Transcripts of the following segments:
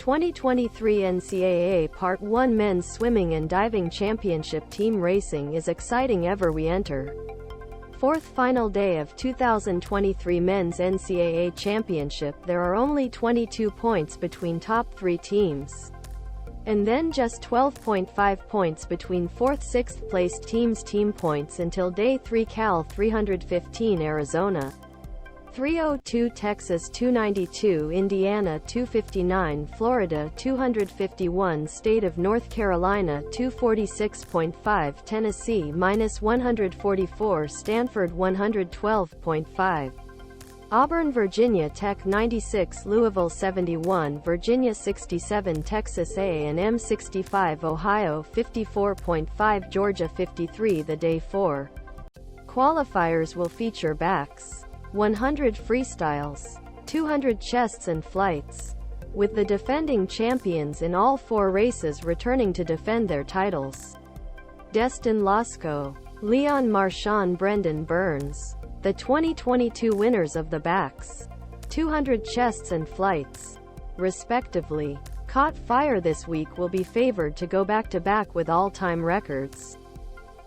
2023 NCAA Part 1 Men's Swimming and Diving Championship Team Racing is exciting ever we enter. Fourth final day of 2023 Men's NCAA Championship. There are only 22 points between top 3 teams. And then just 12.5 points between 4th-6th placed teams' team points until Day 3. Cal 315 Arizona 302, Texas 292, Indiana 259, Florida 251, State of North Carolina 246.5, Tennessee -144, Stanford 112.5. AuburnVirginia Tech 96, Louisville 71, Virginia 67, Texas A&M 65, Ohio 54.5, Georgia 53. The Day 4 qualifiers will feature backs, 100 freestyles, 200 chests and flights, with the defending champions in all 4 races returning to defend their titles. Destin Lasco, Marchand Brendan Burns, the 2022 winners of the backs, 200 chests and flights, respectively, caught fire this week, will be favored to go back-to-back with all-time records.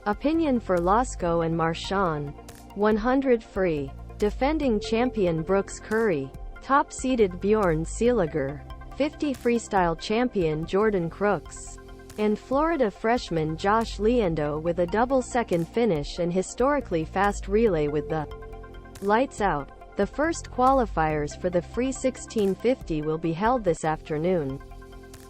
Opinion for Lasco and Marchand. 100 free. Defending champion Brooks Curry, top-seeded Bjorn Seeliger, 50 freestyle champion Jordan Crooks, and Florida freshman Josh Liendo with a double-second finish and historically fast relay with the lights out. The first qualifiers for the free 1650 will be held this afternoon.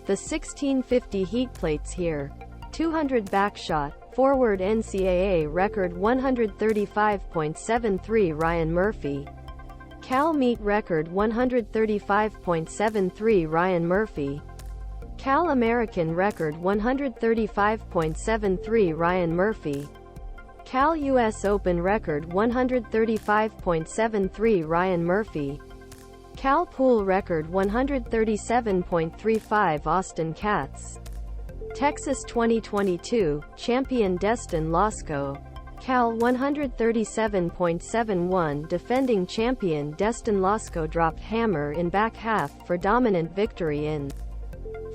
The 1650 heat plates here: 200 backshot, FOREWORD NCAA Record 135.73 Ryan Murphy, Cal Meet Record 135.73 Ryan Murphy, Cal American Record 135.73 Ryan Murphy, Cal US Open Record 135.73 Ryan Murphy, Cal Pool Record 137.35 Austin Katz, Texas 2022 Champion Destin Lasco, Cal 137.71 Defending champion Destin Lasco dropped hammer in back half for dominant victory in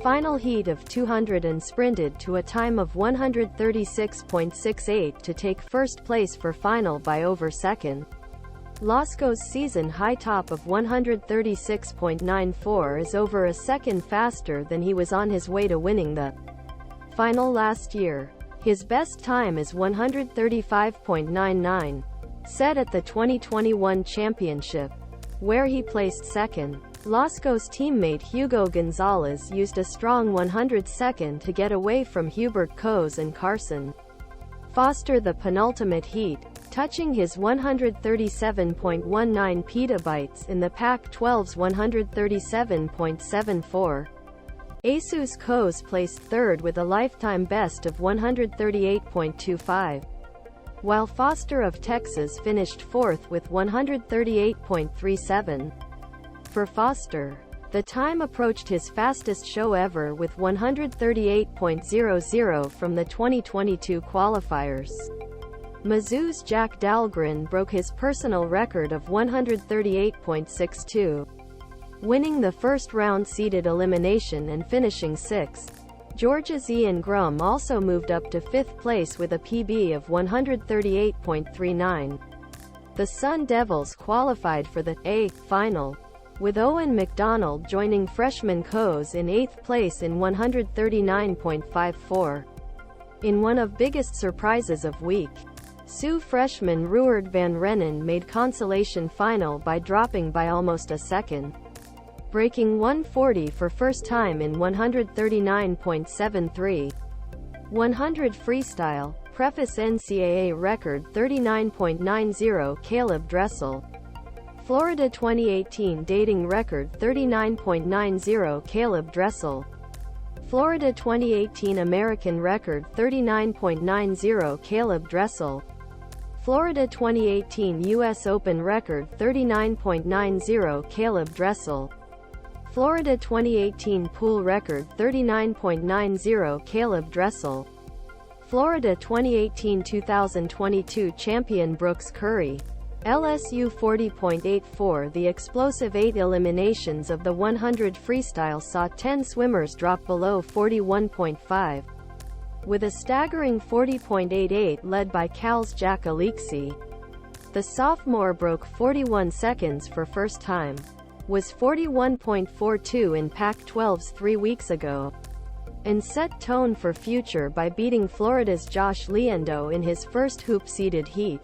final heat of 200 and sprinted to a time of 136.68 to take first place for final by over second. Lasco's season-high top of 136.94 is over a second faster than he was on his way to winning the final last year. His best time is 135.99, set at the 2021 championship, where he placed second. Lasco's teammate Hugo Gonzalez used a strong 102nd to get away from Hubert and Carson. Foster the penultimate heat, touching his 137.19 petabytes in the Pac-12's 137.74. Asus Coes placed third with a lifetime best of 138.25, while Foster of Texas finished fourth with 138.37. For Foster, the time approached his fastest show ever with 138.00 from the 2022 qualifiers. Mizzou's Jack Dahlgren broke his personal record of 138.62. Winning the first-round seeded elimination and finishing 6th. Georgia's Ian Grum also moved up to 5th place with a PB of 138.39. The Sun Devils qualified for the A final, with Owen McDonald joining freshman Coes in 8th place in 139.54. In one of biggest surprises of week, Sioux freshman Ruard Van Renen made consolation final by dropping by almost a second, breaking 140 for first time in 139.73. 100 freestyle, PREFACE NCAA Record 39.90 Caeleb Dressel, Florida 2018 Dating Record 39.90 Caeleb Dressel, Florida 2018 American Record 39.90 Caeleb Dressel, Florida 2018 US Open Record 39.90 Caeleb Dressel, Florida 2018 Pool Record 39.90 Caeleb Dressel, Florida 2018-2022 Champion Brooks Curry, LSU 40.84. The explosive 8 eliminations of the 100 freestyle saw 10 swimmers drop below 41.5, with a staggering 40.88 led by Cal's Jack Alexi. The sophomore broke 41 seconds for first time, was 41.42 in Pac-12's 3 weeks ago, and set tone for future by beating Florida's Josh Liendo in his first hoop-seeded heat.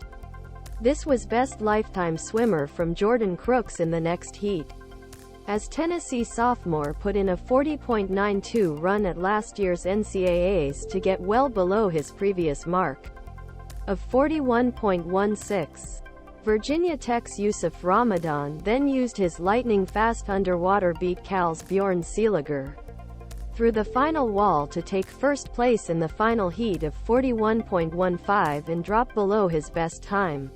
This was best lifetime swimmer from Jordan Crooks in the next heat, as Tennessee sophomore put in a 40.92 run at last year's NCAAs to get well below his previous mark of 41.16. Virginia Tech's Yusuf Ramadan then used his lightning-fast underwater beat Cal's Bjorn Seeliger through the final wall to take first place in the final heat of 41.15 and drop below his best time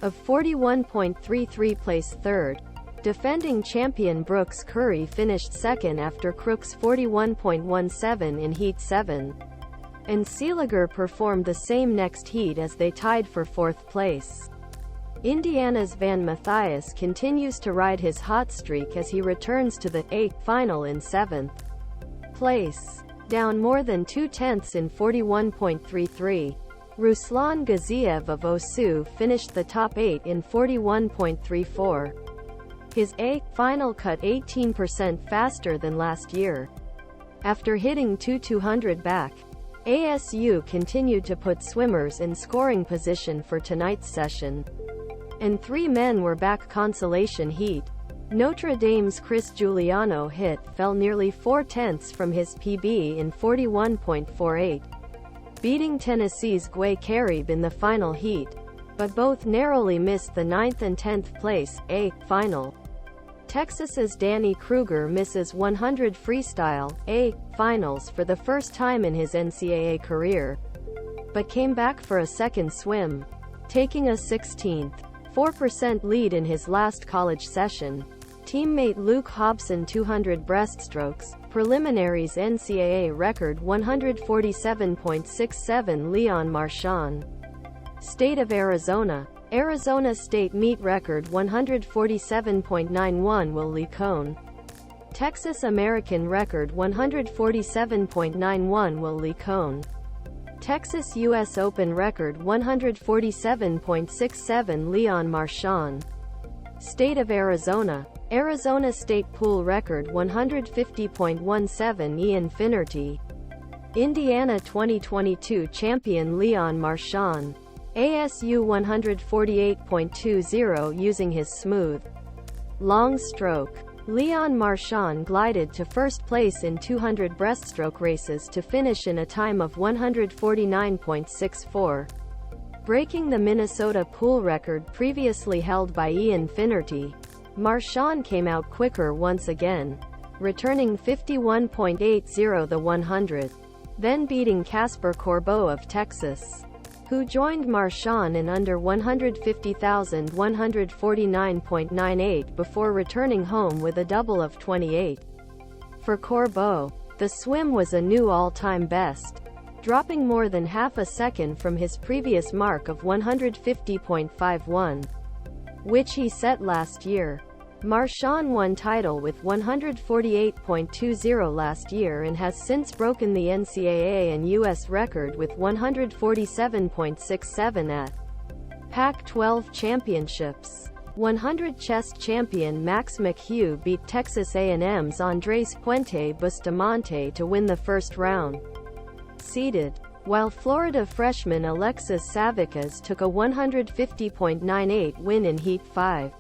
of 41.33. Place third. Defending champion Brooks Curry finished second after Crooks' 41.17 in Heat 7, and Seeliger performed the same next heat as they tied for fourth place. Indiana's Van Mathias continues to ride his hot streak as he returns to the A final in 7th place, down more than 2/10 in 41.33. Ruslan Gaziev of OSU finished the top 8 in 41.34. His A final cut 18% faster than last year. After hitting 200 back, ASU continued to put swimmers in scoring position for tonight's session, and 3 men were back consolation heat. Notre Dame's Chris Giuliano fell nearly 4/10 from his PB in 41.48, beating Tennessee's Guay Carib in the final heat, but both narrowly missed the 9th and 10th place A final. Texas's Danny Krueger misses 100 freestyle A finals for the first time in his NCAA career, but came back for a second swim, taking a 16.4% lead in his last college session. Teammate Luke Hobson 200 breaststrokes, Preliminaries NCAA Record 147.67. Leon Marchand. State of Arizona. Arizona State Meet Record 147.91. Will Lecone. Texas American Record 147.91. Will Lecone. Texas U.S. Open Record 147.67. Leon Marchand. State of Arizona. Arizona State Pool Record 150.17. Ian Finnerty. Indiana 2022 Champion Leon Marchand. ASU 148.20. Using his smooth, long stroke, Leon Marchand glided to first place in 200 breaststroke races to finish in a time of 149.64, breaking the Minnesota pool record previously held by Ian Finnerty. Marchand came out quicker once again, returning 51.80 the 100, then beating Casper Corbeau of Texas, who joined Marchand in under 150,149.98 before returning home with a double of 28. For Corbeau, the swim was a new all-time best, dropping more than half a second from his previous mark of 150.51, which he set last year. Marchand won title with 148.20 last year and has since broken the NCAA and U.S. record with 147.67 at Pac-12 championships. 100 chess champion Max McHugh beat Texas A&M's Andres Puente Bustamante to win the first round seeded, while Florida freshman Alexis Savickas took a 150.98 win in Heat 5.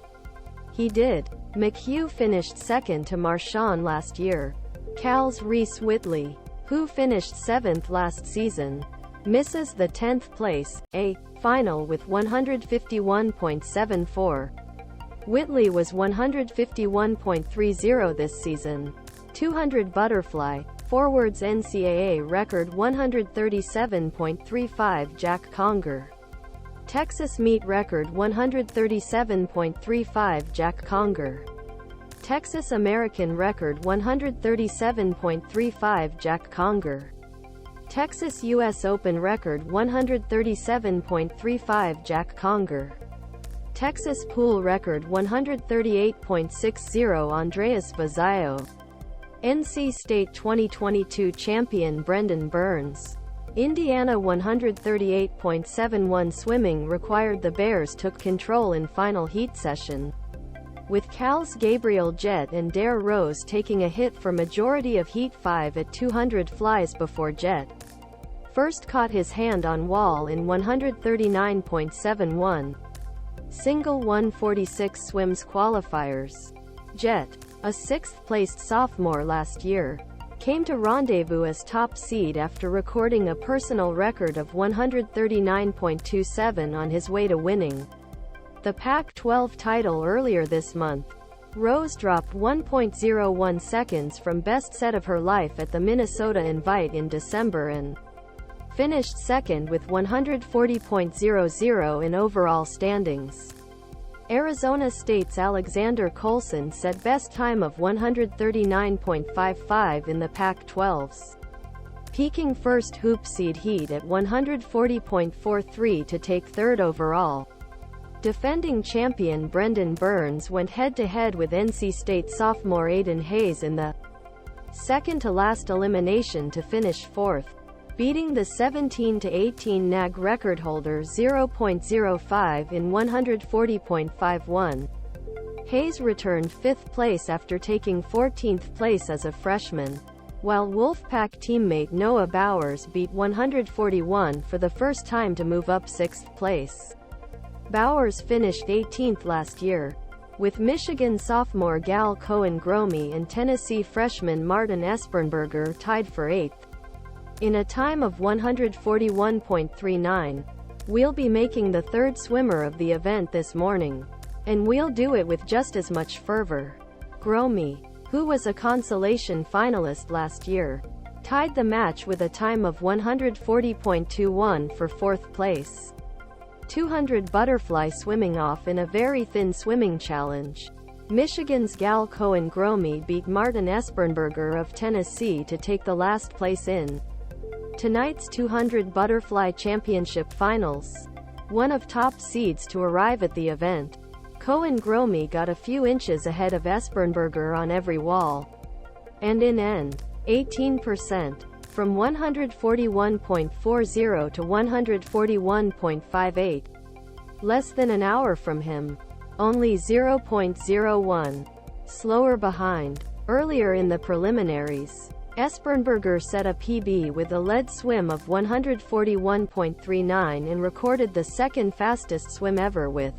He did. McHugh finished second to Marchand last year. Cal's Reese Whitley, who finished 7th last season, misses the 10th place A final with 151.74. Whitley was 151.30 this season. 200 butterfly, FOREWORD NCAA Record 137.35. Jack Conger. Texas Meet Record 137.35. Jack Conger. Texas American Record 137.35. Jack Conger. Texas U.S. Open Record 137.35. Jack Conger. Texas pool record 138.60 Andreas Bazayo. NC State 2022 champion Brendan Burns. Indiana 138.71 swimming required the Bears took control in final heat session, with Cal's Gabriel Jett and Dare Rose taking a hit for majority of Heat 5 at 200 flies before Jett first caught his hand on wall in 139.71. Single 146 swims qualifiers. Jett, a 6th-placed sophomore last year, came to rendezvous as top seed after recording a personal record of 139.27 on his way to winning the Pac-12 title earlier this month. Rose dropped 1.01 seconds from best set of her life at the Minnesota Invite in December and finished second with 140.00 in overall standings. Arizona State's Alexander Colson set best time of 139.55 in the Pac-12's peaking first hoop seed heat at 140.43 to take third overall. Defending champion Brendan Burns went head-to-head with NC State sophomore Aiden Hayes in the second-to-last elimination to finish fourth, beating the 17-18 NAG record holder 0.05 in 140.51. Hayes returned 5th place after taking 14th place as a freshman, while Wolfpack teammate Noah Bowers beat 141 for the first time to move up 6th place. Bowers finished 18th last year, with Michigan sophomore Gal Cohen-Gromy and Tennessee freshman Martin Espenberger tied for 8th. In a time of 141.39, we'll be making the third swimmer of the event this morning, and we'll do it with just as much fervor. Gromy, who was a consolation finalist last year, tied the match with a time of 140.21 for 4th place. 200 butterfly swimming off in a very thin swimming challenge. Michigan's Gal Cohen-Gromy beat Martin Espenberger of Tennessee to take the last place in tonight's 200 Butterfly Championship Finals. One of top seeds to arrive at the event, Cohen-Gromy got a few inches ahead of Espenberger on every wall, and in end, 18%, from 141.40 to 141.58. Less than an hour from him, only 0.01 slower behind. Earlier in the preliminaries, Espenberger set a PB with a lead swim of 141.39 and recorded the second fastest swim ever with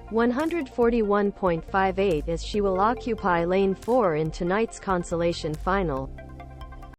141.58 as she will occupy lane 4 in tonight's consolation final.